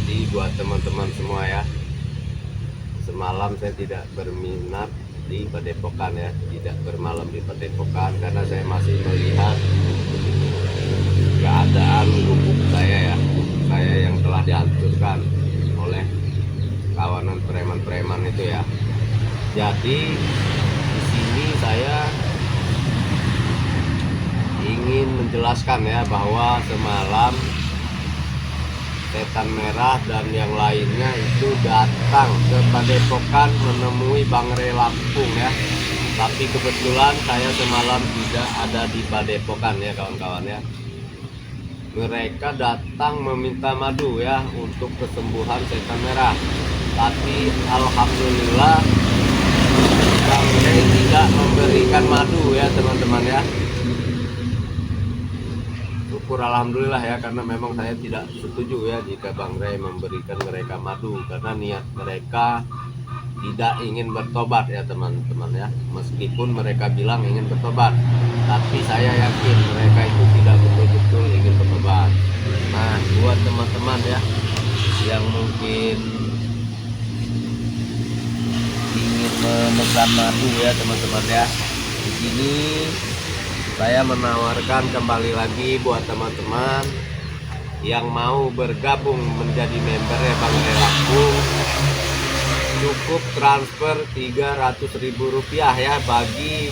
Jadi buat teman-teman semua ya, semalam saya tidak berminat di Padepokan ya, tidak bermalam di Padepokan karena saya masih melihat keadaan gubuk saya ya, saya yang telah dihancurkan oleh kawanan preman-preman itu ya. Jadi di sini saya ingin menjelaskan ya bahwa semalam setan merah dan yang lainnya itu datang ke Padepokan menemui Bang Rey Lampung ya. Tapi kebetulan saya semalam tidak ada di Padepokan ya kawan-kawan ya. Mereka datang meminta madu ya untuk kesembuhan setan merah. Tapi alhamdulillah Bang Rey tidak memberikan madu ya teman-teman ya. Syukur alhamdulillah ya, karena memang saya tidak setuju ya jika Bang Rey memberikan mereka madu, karena niat mereka tidak ingin bertobat ya teman-teman ya. Meskipun mereka bilang ingin bertobat, tapi saya yakin mereka itu tidak betul-betul ingin bertobat. Nah, buat teman-teman ya yang mungkin ingin memesan madu ya teman-teman ya, di sini saya menawarkan kembali lagi buat teman-teman yang mau bergabung menjadi membernya Bang Rey Lampung, cukup transfer Rp300.000 ya bagi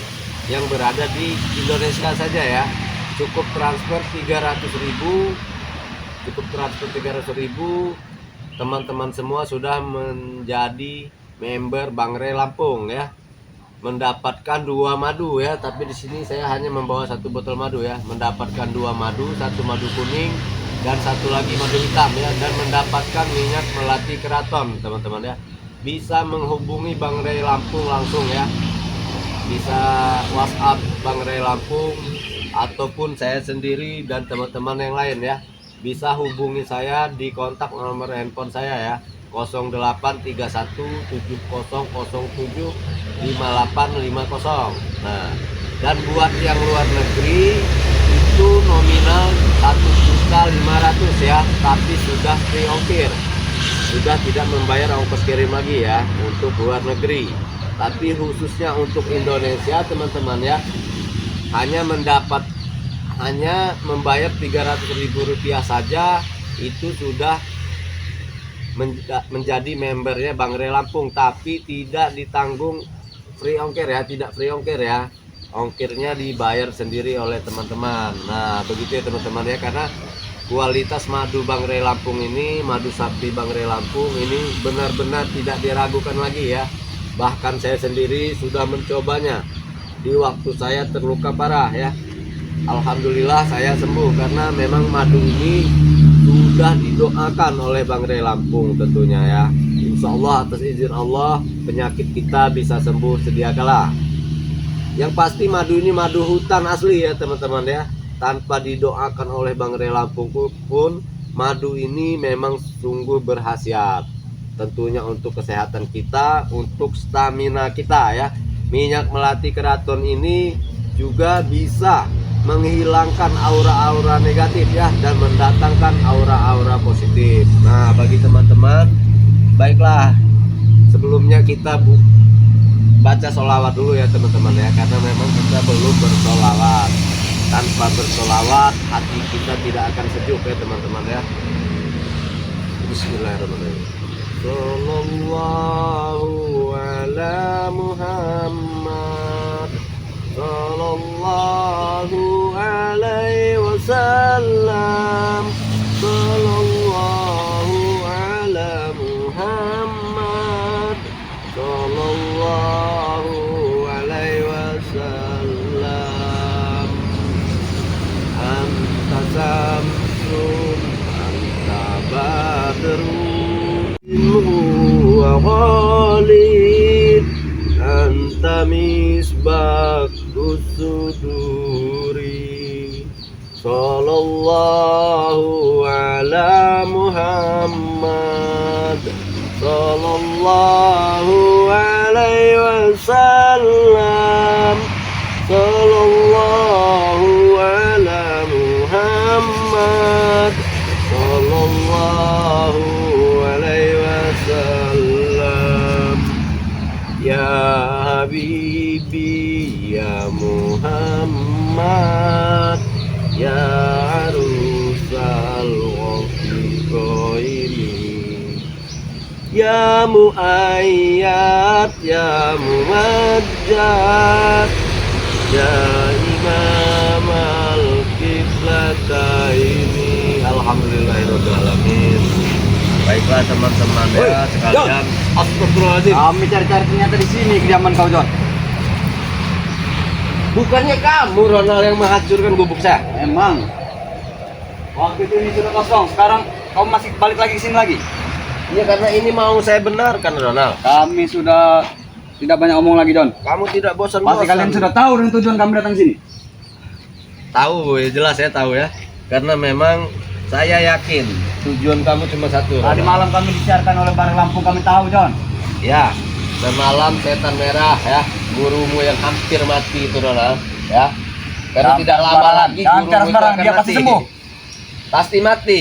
yang berada di Indonesia saja ya. Cukup transfer 300.000, cukup transfer 300.000, teman-teman semua sudah menjadi member Bang Rey Lampung ya, mendapatkan 2 madu ya. Tapi di sini saya hanya membawa 1 botol madu ya, mendapatkan 2 madu, 1 madu kuning dan 1 lagi madu hitam ya, dan mendapatkan minyak melati keraton teman-teman ya. Bisa menghubungi Bang Rey Lampung langsung ya, bisa WhatsApp Bang Rey Lampung ataupun saya sendiri dan teman-teman yang lain ya, bisa hubungi saya di kontak nomor handphone saya ya, 083170075850. Nah, dan buat yang luar negeri itu nominal 1.500.000 ya, tapi sudah free ongkir, sudah tidak membayar ongkos kirim lagi ya untuk luar negeri. Tapi khususnya untuk Indonesia teman-teman ya, hanya membayar Rp300.000 saja itu sudah menjadi membernya Bang Rey Lampung, tapi tidak ditanggung free ongkir ya, tidak free ongkir ya, ongkirnya dibayar sendiri oleh teman-teman. Nah begitu ya teman-teman ya, karena kualitas madu Bang Rey Lampung ini, madu sapi Bang Rey Lampung ini benar-benar tidak diragukan lagi ya. Bahkan saya sendiri sudah mencobanya di waktu saya terluka parah ya. Alhamdulillah saya sembuh karena memang madu ini sudah didoakan oleh Bang Rey Lampung tentunya ya. Insya Allah atas izin Allah penyakit kita bisa sembuh sedia kala. Yang pasti madu ini madu hutan asli ya teman-teman ya, tanpa didoakan oleh Bang Rey Lampung pun madu ini memang sungguh berkhasiat tentunya untuk kesehatan kita, untuk stamina kita ya. Minyak melati keraton ini juga bisa menghilangkan aura-aura negatif ya, dan mendatangkan aura-aura positif. Nah bagi teman-teman, baiklah sebelumnya kita baca sholawat dulu ya teman-teman ya, karena memang kita belum bersolawat. Tanpa bersolawat hati kita tidak akan sejuk ya teman-teman ya. Bismillahirrahmanirrahim. Sallallahu ala Muhammad, sallallahu alaihi wasallam, sallallahu ala Muhammad, sallallahu alaihi wasallam. Anta samsun, anta badrun wa ghalib, anta misbah suduri. Sallallahu ala Muhammad, sallallahu alaihi wasallam, sallallahu ala Muhammad, sallallahu Ya muayyad ya mumajjad ya imam al-qiblataini. Alhamdulillahirabbil alamin. Baiklah teman-teman ya sekalian. Astagfirullahaladzim. Kami cari-cari ternyata di sini kediaman kau, John. Bukannya kamu Ronald yang menghancurkan gubuk saya? Emang. Waktu itu ini sudah kosong. Sekarang kau masih balik lagi ke sini lagi. Iya karena ini mau saya benarkan Ronald. Kami sudah tidak banyak omong lagi, John. Kamu tidak bosan-bosan. Pasti kalian sudah tahu dengan tujuan kami datang sini. Tahu, ya jelas saya tahu ya. Karena memang saya yakin tujuan kamu cuma satu. Tadi Ronald. malam kami disiarkan oleh Bareng Lampung, kami tahu, John. Ya, semalam setan merah ya, gurumu yang hampir mati itu Ronald ya. Karena tidak lama lagi gurumu itu akan dia pasti mati. sembuh. Pasti mati.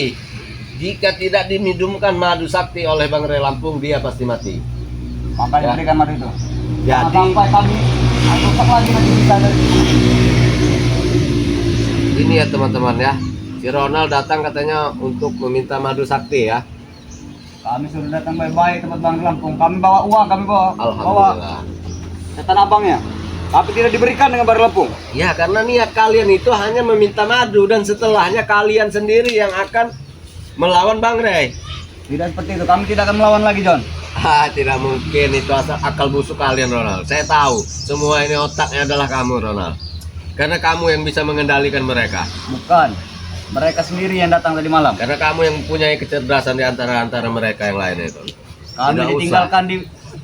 Jika tidak diminumkan madu sakti oleh Bang Ray Lampung, dia pasti mati. Makanya Ya. berikan madu itu. Jadi Sampai kami rusak lagi nanti bisa dari ini ya teman-teman ya. Si Ronald datang katanya untuk meminta madu sakti ya. kami sudah datang baik-baik tempat Bareng Lampung. Kami bawa uang, kami bawa Alhamdulillah. setan abangnya. Tapi tidak diberikan dengan Bareng Lampung. Ya karena niat kalian itu hanya meminta madu dan setelahnya kalian sendiri yang akan melawan Bang Ray. Tidak seperti itu. Kami tidak akan melawan lagi, John. Tidak mungkin, itu asal akal busuk kalian Ronald. Saya tahu semua ini otaknya adalah kamu Ronald. Karena kamu yang bisa mengendalikan mereka. Bukan. Mereka sendiri yang datang tadi malam. Karena kamu yang mempunyai kecerdasan di antara mereka yang lainnya itu. Kami Tidak ditinggalkan di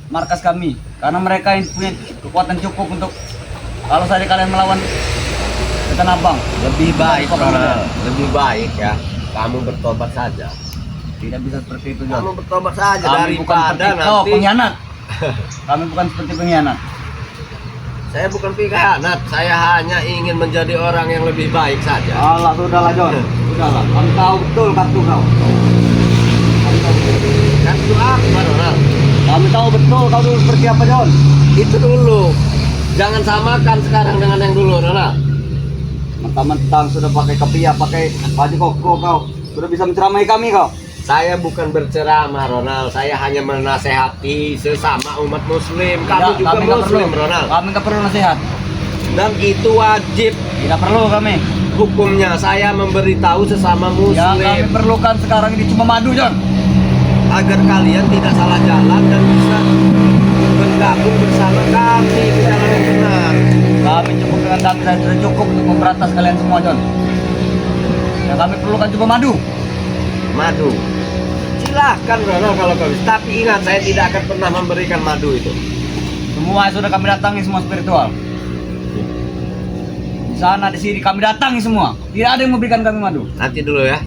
markas kami karena mereka yang punya kekuatan cukup untuk kalau saja kalian melawan setan abang. Lebih baik Kok Ronald, lebih baik ya. Kamu bertobat saja. Tidak bisa seperti itu, Kamu John. bertobat saja Kami bukan daripada seperti nanti. pengkhianat. Kami bukan seperti pengkhianat. Saya bukan pengkhianat, saya hanya ingin menjadi orang yang lebih baik saja. Allah, sudahlah, John. Sudahlah. Kami tahu betul kartu kau. Kan itu apa Ronald? Kami tahu betul kau dulu seperti apa, John. Itu dulu. Jangan samakan sekarang dengan yang dulu Ronald. Mentang-mentang sudah pakai kepiah, pakai baju koko kau. Sudah bisa menceramai kami kau. Saya bukan berceramah Ronald, saya hanya menasehati sesama umat muslim. Kamu Tidak, juga kami nggak muslim perlu. Ronald. Kami nggak perlu nasihat. Dan itu wajib Tidak perlu kami. hukumnya, saya memberitahu sesama Yang kami muslim perlukan sekarang ini cuma madu, John. agar kalian tidak salah jalan dan bisa bergabung bersama kami ke jalan yang benar. Kami cukup dengan kami dan sudah cukup untuk memberantas kalian semua, John. Yang kami perlukan cuma madu. Madu. Silahkan Ronald kalau kau bisa. Tapi ingat, saya tidak akan pernah memberikan madu itu. Semua sudah kami datangi, semua spiritual. Di sana, di sini kami datangi semua. Tidak ada yang memberikan kami madu. Nanti dulu ya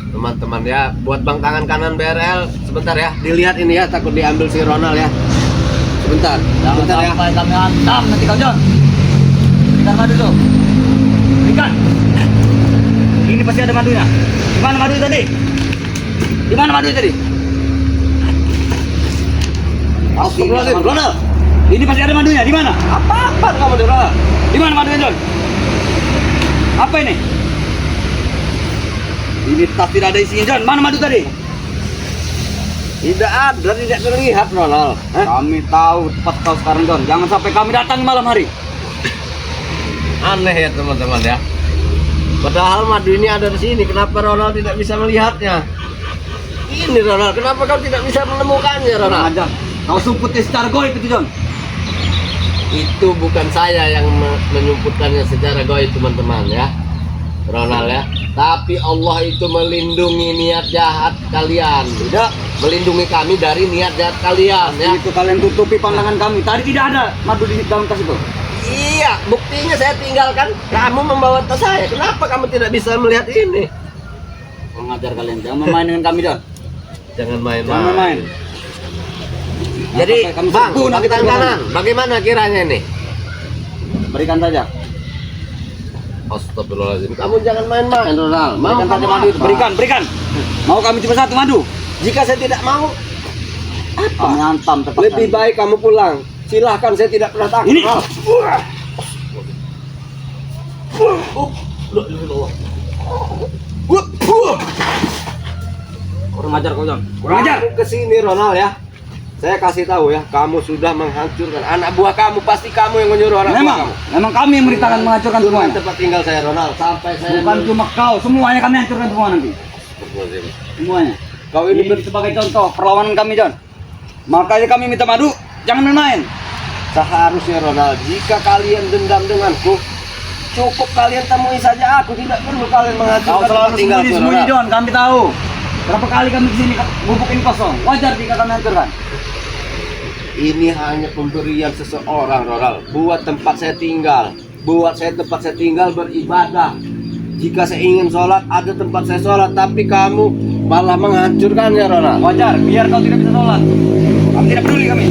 teman-teman ya, buat bang tangan kanan BRL sebentar ya, dilihat ini ya, takut diambil si Ronald ya. Sebentar, Jangan sebentar ya. sampai kami hantam nanti kau, John. Berikan madu tuh. Berikan. Ini pasti ada madunya. Di mana madu tadi? Di mana madu tadi? Astagfirullahaladzim, Ronald. Ini pasti ada madunya. Di mana? Apa kamu di Ronald? Di mana madunya, John? Apa ini? Ini tas tidak ada isinya, John. Mana madu tadi? Tidak ada, tidak terlihat Ronald. Hah? Kami tahu tempat kau sekarang, John. Jangan sampai kami datang malam hari. Aneh ya teman-teman ya. Padahal madu ini ada di sini. Kenapa Ronald tidak bisa melihatnya? Ini Ronald, kenapa kau tidak bisa menemukannya Ronald? Ajar. Kau sumputnya secara goib itu, John. Itu bukan saya yang menyumputkannya secara goib teman-teman ya, Ronald ya. Tapi Allah itu melindungi niat jahat kalian, tidak melindungi kami dari niat jahat kalian ya. Itu kalian tutupi pandangan kami. Tadi tidak ada madu di dalam tas itu. Iya, buktinya saya tinggalkan, kamu membawa tas saya. Kenapa kamu tidak bisa melihat ini? Mengajar kalian. Jangan main dengan kami, John. Jangan main-main. Jangan main. Jadi, Sampai kami Bang, sembuh, nanti tangan kami kanan, bagaimana kiranya ini? Berikan saja. Astagfirullahaladzim, kamu jangan main-main Ronald. Mau Berikan saja kamu madu itu. apa? Berikan. Mau kami cuma satu madu. Jika saya tidak mau, Kami hantam tempat lebih kami. baik kamu pulang. Silahkan, saya tidak pernah takut. Ini. Wah. Kurang ajar kau, John. Kurang ajar. Kamu kesini Ronald ya. Saya kasih tahu ya, kamu sudah menghancurkan anak buah kamu. Pasti kamu yang menyuruh anak buah kamu. Memang kami yang merintahkan menghancurkan Hancurkan semuanya. tempat tinggal saya, Ronald. Sampai saya Bukan cuma kau, semuanya kami hancurkan semua nanti. Semuanya. Kau Ini ini sebagai contoh perlawanan kami, John. Makanya kami minta madu, jangan main-main. seharusnya, Ronald, jika kalian dendam denganku, cukup kalian temui saja aku. Tidak perlu kalian Kau menghancurkan tempat selalu tinggal sembunyi-sembunyi, John. Kami tahu. Berapa kali kami kesini gubuk ini kosong. Wajar jika kami hancurkan. Ini hanya pemberian seseorang, Ronald. Buat tempat saya tinggal. Buat saya tempat saya tinggal beribadah. Jika saya ingin sholat, ada tempat saya sholat. Tapi kamu malah menghancurkannya, Ronald. Wajar, biar kau tidak bisa sholat. Kami tidak peduli kami.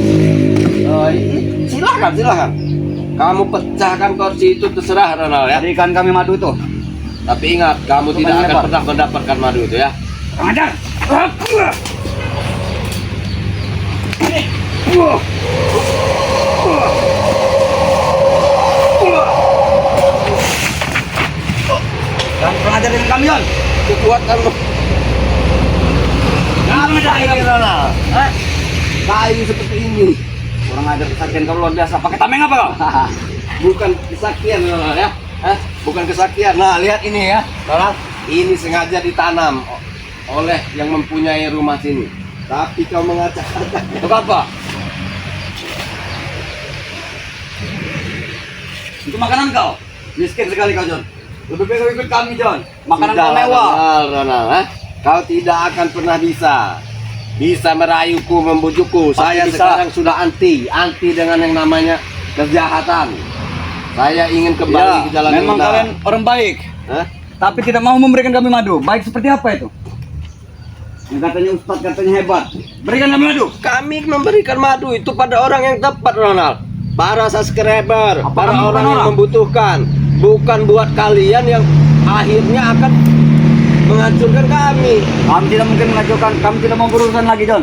Silahkan, silahkan. Kamu pecahkan kursi itu terserah, Ronald ya. Berikan kami madu itu. Tapi ingat, kamu Itu tidak banyak, akan Pak. pernah mendapatkan madu itu ya. Wajar. Dan pelajar dengan kami, John. Kekuatanmu. Jangan ada Ini, Ronald. Kayu seperti ini. Kurang ajar kesaktian kau luar biasa. Pakai tameng apa kau? Bukan kesaktian, Ronald ya. Bukan kesaktian. Nah, lihat ini ya, Ronald. Ini sengaja ditanam oleh yang mempunyai rumah sini. Tapi kau mengacak-acak. Untuk apa? Untuk makanan kau. Miskin sekali kau, John. Lebih baik kau ikut kami, John. Makanan kau Sudahlah, mewah. Ronald, kau tidak akan pernah bisa merayuku, membujukku. Pasti Saya bisa. sekarang sudah anti dengan yang namanya kejahatan. Saya ingin kembali Ya, ke jalan yang memang benar. kalian orang baik. Hah? Tapi tidak mau memberikan kami madu. Baik seperti apa itu? Yang katanya ustaz katanya hebat. Berikan kami madu. Kami memberikan madu itu pada orang yang tepat, Ronald. Para subscriber, Apa para kamu orang bukan yang orang? membutuhkan. Bukan buat kalian yang akhirnya akan menghancurkan kami. Kami tidak mungkin mengacaukan. Kami tidak mau berurusan lagi, John.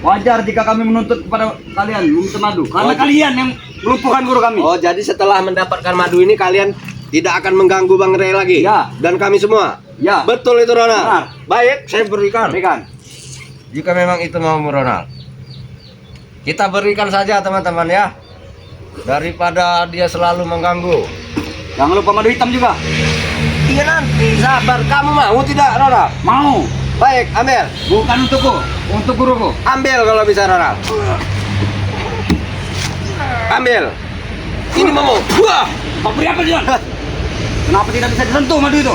Wajar jika kami menuntut kepada kalian meminta madu. Karena Oh. kalian yang melumpuhkan guru kami. Oh, jadi setelah mendapatkan madu ini kalian tidak akan mengganggu Bang Ray lagi? Ya. Dan kami semua? Ya. Betul itu, Ronald? Benar. Baik, saya berikan. Berikan. Jika memang itu mau Ronald, kita berikan saja, teman-teman ya. Daripada dia selalu mengganggu. Jangan lupa madu hitam juga. Iya, nanti sabar. Kamu mau tidak, Ronald? Mau. Baik, ambil. Bukan untukku, untuk guruku. Ambil kalau bisa, Ronald. Ambil. Ini mau. Wah! Kau beri apa, John? Kenapa tidak bisa disentuh madu itu?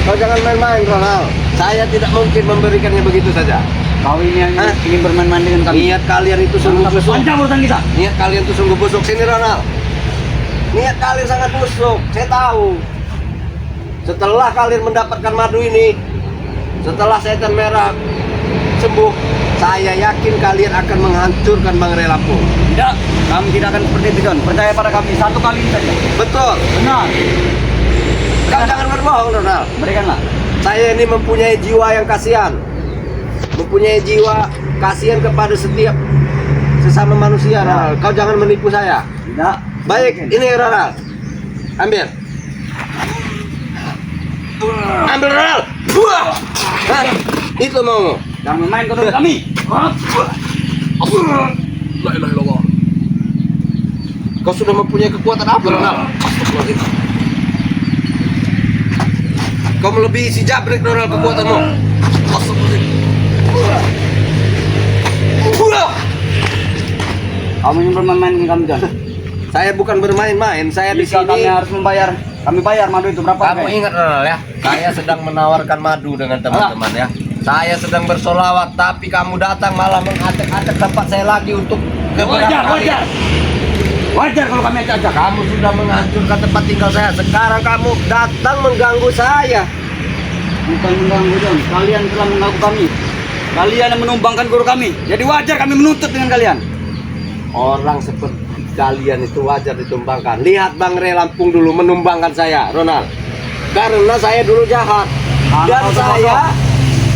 Kau jangan main-main, Ronald. Saya tidak mungkin memberikannya begitu saja. Kau ini yang Hah? ingin bermain-main dengan kami. Niat kalian itu sungguh busuk. Panjang urusan kita. Niat kalian itu sungguh busuk. Sini, Ronald. Niat kalian sangat busuk. Saya tahu. Setelah kalian mendapatkan madu ini, setelah setan merah sembuh, saya yakin kalian akan menghancurkan Bang Ray Lampung. Tidak, kami tidak akan seperti itu, John. Percaya pada kami satu kali ini saja. Betul. Benar. Kau jangan berbohong, Ronald. Berikanlah. Saya ini mempunyai jiwa yang kasihan. Mempunyai jiwa kasihan kepada setiap sesama manusia, Ronald. Kau jangan menipu saya. Tidak. Baik, Mungkin. ini Ronald. Ambil. Ambil, Ronald. Wah. Hah? Itu mau. Jangan main kau dengan kami. La ilaha illallah. Kau sudah mempunyai kekuatan apa, Ronald? Kau melebihi si Jabrik, Ronald, kekuatanmu. Kamu ingin bermain-main dengan kami, John. Saya bukan bermain-main, saya di Jika kami sini. harus membayar, kami bayar madu itu berapa? Kamu ingat, Ronald ya, saya sedang menawarkan madu dengan teman-teman ya. Saya sedang bersolawat, tapi kamu datang malah mengacak-acak tempat saya lagi untuk Wajar, wajar. Wajar kalau kami acak-acak. Kamu sudah menghancurkan tempat tinggal saya. Sekarang kamu datang mengganggu saya. Bukan mengganggu, John. Kalian telah mengganggu kami. Kalian yang menumbangkan guru kami. Jadi wajar kami menuntut dengan kalian. Orang seperti kalian itu wajar ditumbangkan. Lihat Bang Ray Lampung dulu menumbangkan saya, Ronald. Karena saya dulu jahat. Dan kau saya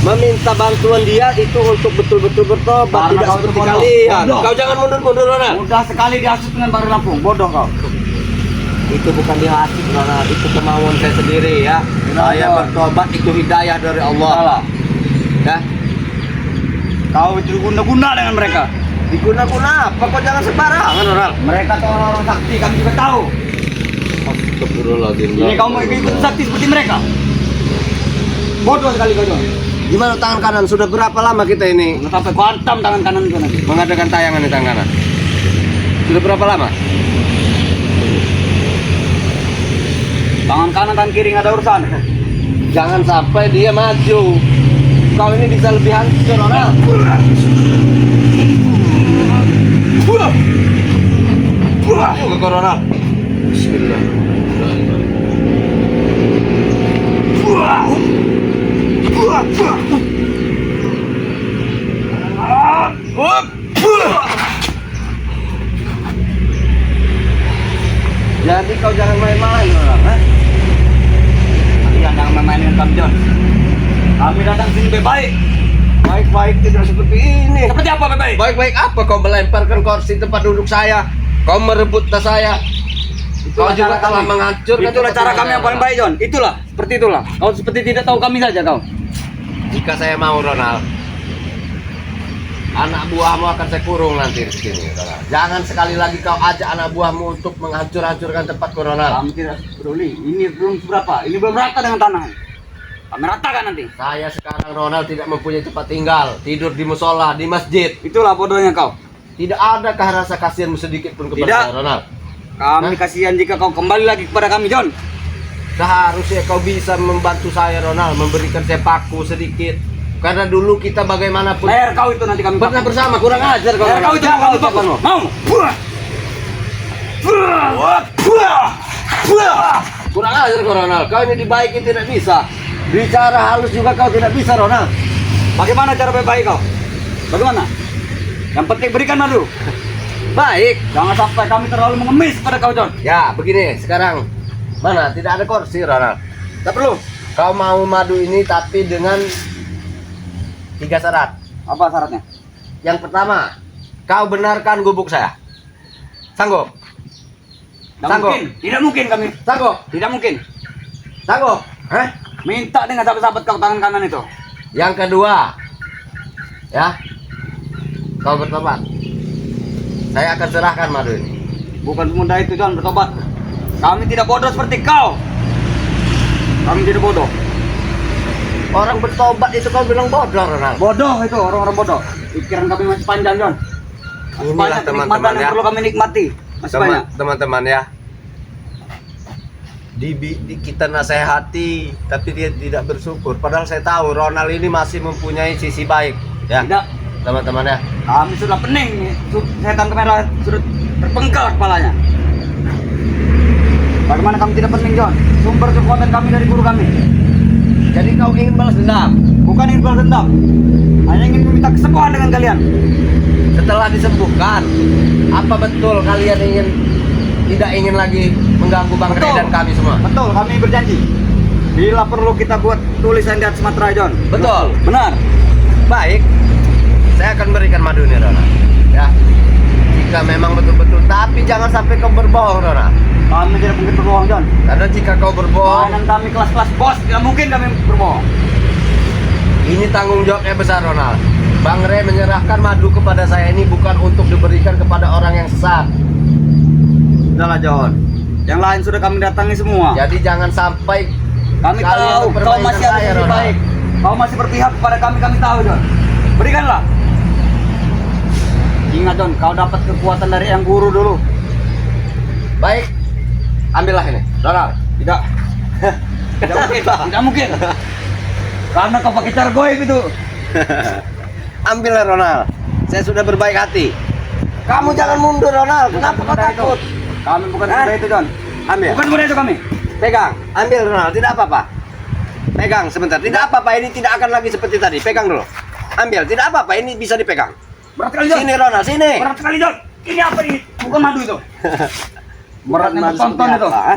meminta bantuan dia itu untuk betul-betul bertobat, Karena tidak kau seperti itu bodoh. kalian. Bodoh. Kau jangan mundur-mundur, Ronald. Mudah sekali dihasut dengan Baru Lampung. Bodoh kau. Itu bukan dihasut, Ronald. Itu kemauan saya sendiri ya. Benar, Saya John. bertobat itu hidayah dari Allah. Salah. Ya. Kau itu guna-guna dengan mereka. Diguna-guna apa? Kok jangan sembarangan, Ronald. Mereka tuh orang-orang sakti, kami juga tahu. Astagfirullahaladzim. Ini kau mau ikut sakti seperti mereka. Bodoh sekali kau, Jon. Gimana tangan kanan? Sudah berapa lama kita ini Nggak sampai kuantam tangan kanan itu nanti. mengadakan tayangan di tangan kanan? Sudah berapa lama? Tangan kanan, tangan kiri nggak ada urusan. Jangan sampai dia maju. Kau ini bisa lebih hancur, Ronald. Juga kau, Ronald. Bismillah. Jadi kau jangan main-main, Ronald. Kalian jangan main dengan kami, Jon. Kami datang sini baik-baik. Baik-baik tidak seperti ini. Seperti apa baik-baik? Baik-baik apa kau melemparkan kursi tempat duduk saya? Kau merebut tas saya. Kau Itulah juga cara telah kami. menghancurkan. Itulah tempat cara duduk kami saya, yang paling Ronald. baik, Jon. Itulah, seperti itulah. Kau seperti tidak tahu kami saja kau. Jika saya mau, Ronald, anak buahmu akan saya kurung nanti di sini, Ronald. Jangan sekali lagi kau ajak anak buahmu untuk menghancur-hancurkan tempatku, Ronald. Kami tidak peduli. Ini belum seberapa. Ini belum rata dengan tanah. Kami ratakan nanti. Saya sekarang, Ronald, tidak mempunyai tempat tinggal. Tidur di musola, di masjid. Itulah bodohnya kau. Tidak adakah rasa kasihanmu sedikit pun kepada Tidak. saya, Ronald? Kami Hah? kasihan jika kau kembali lagi kepada kami, Jon. Seharusnya kau bisa membantu saya, Ronald, memberikan saya paku sedikit. Karena dulu kita bagaimanapun Bayar kau itu nanti kami pernah pakai. bersama, kurang ajar kau. Bayar kau itu Jangan kau lupa, pakai. kamu. Mau? Kurang ajar kau, Ronald. Kau ini dibaiki tidak bisa. Bicara halus juga kau tidak bisa, Ronald. Bagaimana cara baik-baik kau? Bagaimana? Yang penting berikan madu. Baik. Jangan sampai kami terlalu mengemis pada kau, Jon. Ya, begini sekarang. Mana? Tidak ada kursi, Ronald. Tak perlu. Kau mau madu ini tapi dengan 3 syarat. Apa syaratnya? Yang pertama, kau benarkan gubuk saya. Sanggup? Tidak Sanggup. mungkin. Tidak mungkin kami. Sanggup? Tidak mungkin. Sanggup? Hah? Minta dengan sahabat-sahabat kau tangan kanan itu. Yang kedua, ya, kau bertobat. Saya akan serahkan madu ini. Bukan semudah itu, Jon, bertobat. Kami tidak bodoh seperti kau. Kami tidak bodoh. Orang bertobat itu kau bilang bodoh, Ronald. Bodoh itu orang-orang bodoh. Pikiran kami masih panjang, Jon. Masih Inilah banyak teman-teman kenikmatan yang ya. perlu kami nikmati. Masih banyak. Teman-teman ya. Kita nasihati, tapi dia tidak bersyukur. Padahal saya tahu Ronald ini masih mempunyai sisi baik, ya. Tidak. Teman-teman ya. Kami sudah pening. Setan kamera sudah terpenggal kepalanya. Bagaimana kami tidak pening, Jon? Sumber kekuatan kami dari guru kami. Jadi kau ingin balas dendam? Bukan ingin balas dendam. Hanya ingin meminta kesembuhan dengan kalian. Setelah disembuhkan, apa betul kalian tidak ingin lagi mengganggu Bang Rey Betul. dan kami semua? Betul, kami berjanji. Bila perlu kita buat tulisan di atas materai, Jon. Betul. Benar. Baik, saya akan berikan madu ini, Ronald. Ya, jika memang betul-betul, tapi jangan sampai kau berbohong, Ronald. Kami tidak mungkin berbohong, Jon. Karena jika kau berbohong, Mainan kami kelas-kelas bos, tidak mungkin kami berbohong. ini tanggung jawabnya besar, Ronald. Bang Rey menyerahkan madu kepada saya ini bukan untuk diberikan kepada orang yang sesat. Sudahlah, Jon. Yang lain sudah kami datangi semua. Jadi jangan sampai Kami kalian tahu kau mempermainkan masih ada saya, sisi Ronald. baik. Kau masih berpihak kepada kami tahu, Jon. Berikanlah. Ingat, Jon, kau dapat kekuatan dari yang guru dulu. Baik, ambillah ini, Ronald. Tidak. Tidak mungkin. Tidak mungkin. Karena kau pakai cara goib itu. Ambillah, Ronald. Saya sudah berbaik hati. Kamu jangan mundur, Ronald. Kenapa kau Semudah itu. takut? Kami bukan semudah itu, Jon. Ambil. Bukan semudah itu kami. Pegang, ambil, Ronald. Tidak apa-apa. Pegang sebentar. Tidak apa-apa. Ini tidak akan lagi seperti tadi. Pegang dulu. Ambil. Tidak apa-apa. Ini bisa dipegang. Berat sekali, Jon. Sini, Ronald. Sini. Berat sekali, Jon. Ini apa ini? Bukan madu itu. Beratnya Madu bertonton seperti itu. apa, ha?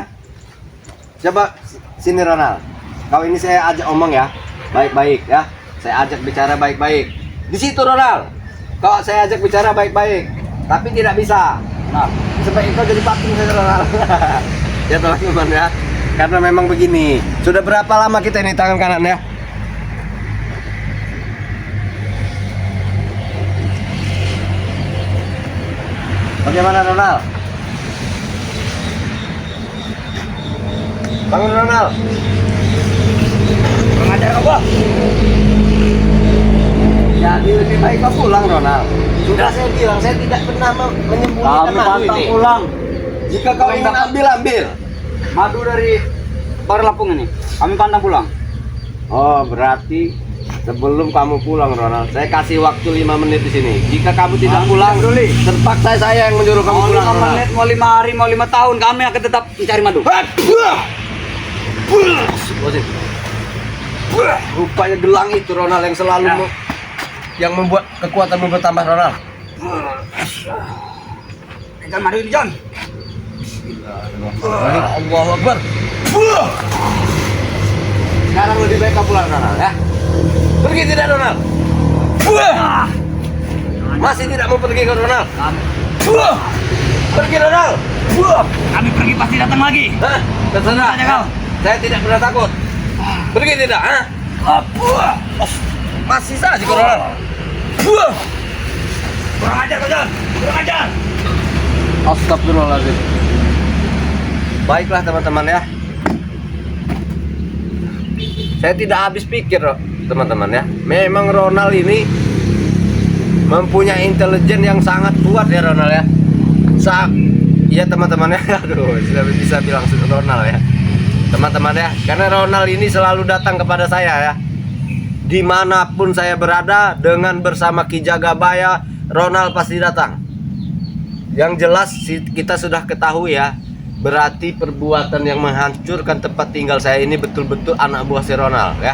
Coba sini, Ronald. Kau ini saya ajak omong ya. Baik-baik ya. Saya ajak bicara baik-baik. Di situ, Ronald. Kau saya ajak bicara baik-baik. Tapi tidak bisa. Nah, Sebaik kau jadi patung saya, Ronald. Ya teman-teman ya. Karena memang begini. Sudah berapa lama kita ini tangan kanan ya? bagaimana Ronald? Bangun Ronald. Kurang ajar kau, Bos. Jadi lebih baik kau pulang Ronald. Sudah saya bilang saya tidak pernah menyembunyikan Kami madu pantang ini. pulang. Jika kau ingin ambil. Madu dari Bar Lampung ini. Kami pantang pulang. Oh, berarti sebelum kamu pulang Ronald, saya kasih waktu 5 menit di sini. Jika kamu tidak Kami pulang, tidak peduli. terpaksa saya yang menyuruh kamu Mau pulang 5 Ronald. menit, mau 5 hari, mau 5 tahun, kami akan tetap mencari madu. Bosin. Rupanya gelang itu Ronald yang selalu Ya. yang membuat kekuatanmu bertambah Ronald. Pegang madu ini, John. Allahu Akbar. Sekarang lebih baik kau pulang Ronald ya. Pergi tidak Ronald? Masih tidak mau pergi ke Ronald? Pergi Ronald. Kami pergi pasti datang lagi. Hah? Terserah Saja kau. Saya tidak pernah takut. Pergi tidak? Hah? Masih saja kau Ronald. Kurang ajar kau, John. Kurang ajar. Astagfirullahaladzim. Baiklah teman-teman ya. Saya tidak habis pikir teman-teman ya. Memang Ronald ini mempunyai intelijen yang sangat kuat ya Ronald ya. Ya teman-teman ya. Aduh, sudah bisa bilang Ronald ya. Teman-teman ya. Karena Ronald ini selalu datang kepada saya ya. Dimanapun saya berada dengan bersama Ki Jagabaya, Ronald pasti datang. Yang jelas kita sudah ketahui ya, berarti perbuatan yang menghancurkan tempat tinggal saya ini betul-betul anak buah si Ronald ya.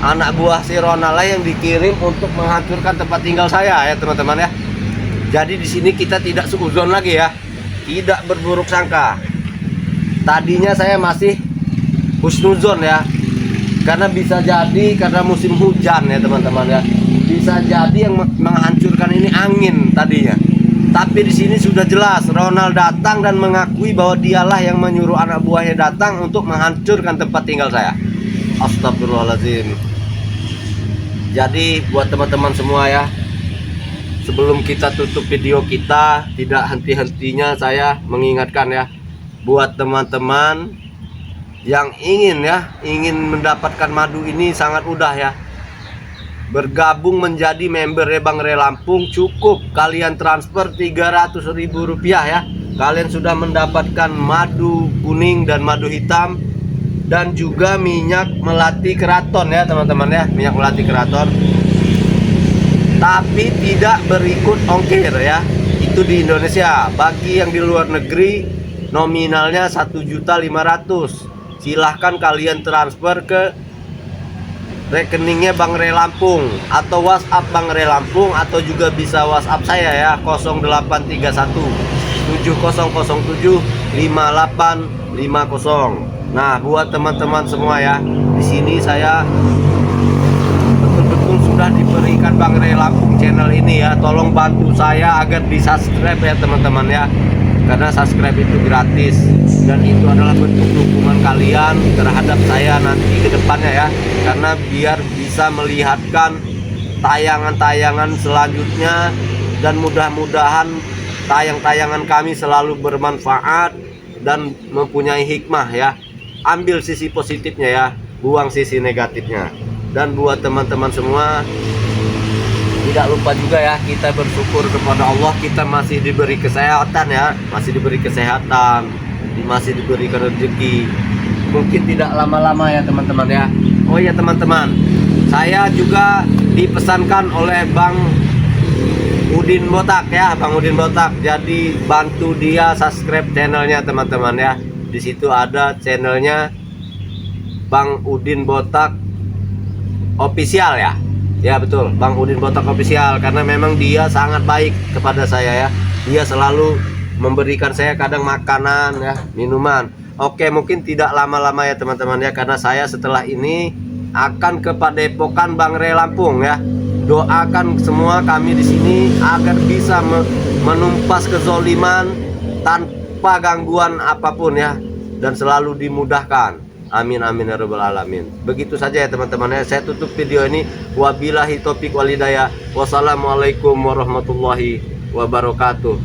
Anak buah si Ronald lah yang dikirim untuk menghancurkan tempat tinggal saya ya teman-teman ya. Jadi di sini kita tidak suuzon lagi ya, tidak berburuk sangka. Tadinya saya masih husnuzon ya, karena bisa jadi karena musim hujan ya teman-teman ya. Bisa jadi yang menghancurkan ini angin tadinya. Tapi di sini sudah jelas Ronald datang dan mengakui bahwa dialah yang menyuruh anak buahnya datang untuk menghancurkan tempat tinggal saya. Astagfirullahaladzim. Jadi buat teman-teman semua ya, sebelum kita tutup video kita, tidak henti-hentinya saya mengingatkan ya, buat teman-teman yang ingin mendapatkan madu ini sangat mudah ya. Bergabung menjadi member Bang Rey Lampung, cukup kalian transfer Rp300.000 ya. Kalian sudah mendapatkan madu kuning dan madu hitam, dan juga minyak melati keraton ya teman-teman ya, minyak melati keraton. Tapi tidak berikut ongkir ya. Itu di Indonesia. Bagi yang di luar negeri nominalnya 1.500.000. Silahkan kalian transfer ke rekeningnya Bang Rey Lampung atau WhatsApp Bang Rey Lampung, atau juga bisa WhatsApp saya ya 0831 7007 5850. Nah, buat teman-teman semua ya, di sini saya betul-betul sudah diberikan Bang Rey Lampung channel ini ya. Tolong bantu saya agar di subscribe ya teman-teman ya, karena subscribe itu gratis dan itu adalah bentuk dukungan kalian terhadap saya nanti ke depannya ya, karena biar bisa melihatkan tayangan-tayangan selanjutnya, dan mudah-mudahan tayang-tayangan kami selalu bermanfaat dan mempunyai hikmah ya. Ambil sisi positifnya ya, buang sisi negatifnya. Dan buat teman-teman semua, tidak lupa juga ya, kita bersyukur kepada Allah, kita masih diberi kesehatan ya, masih diberi kesehatan, masih diberikan rezeki. Mungkin tidak lama-lama ya teman-teman ya. Oh ya teman-teman, saya juga dipesankan oleh Bang Udin Botak ya, Bang Udin Botak. Jadi bantu dia subscribe channelnya teman-teman ya. Di situ ada channelnya Bang Udin Botak Official ya. Ya betul, Bang Udin Botak Official, karena memang dia sangat baik kepada saya ya. Dia selalu memberikan saya kadang makanan ya, minuman. Oke, mungkin tidak lama-lama ya teman-teman ya, karena saya setelah ini akan ke Padepokan Bang Rey Lampung ya. Doakan semua kami di sini agar bisa menumpas kezoliman tanpa gangguan apapun ya, dan selalu dimudahkan. Amin amin ya rabbal alamin. Begitu saja ya teman-teman ya, saya tutup video ini. Wabillahi taufiq wal hidayah. Wassalamualaikum warahmatullahi wabarakatuh.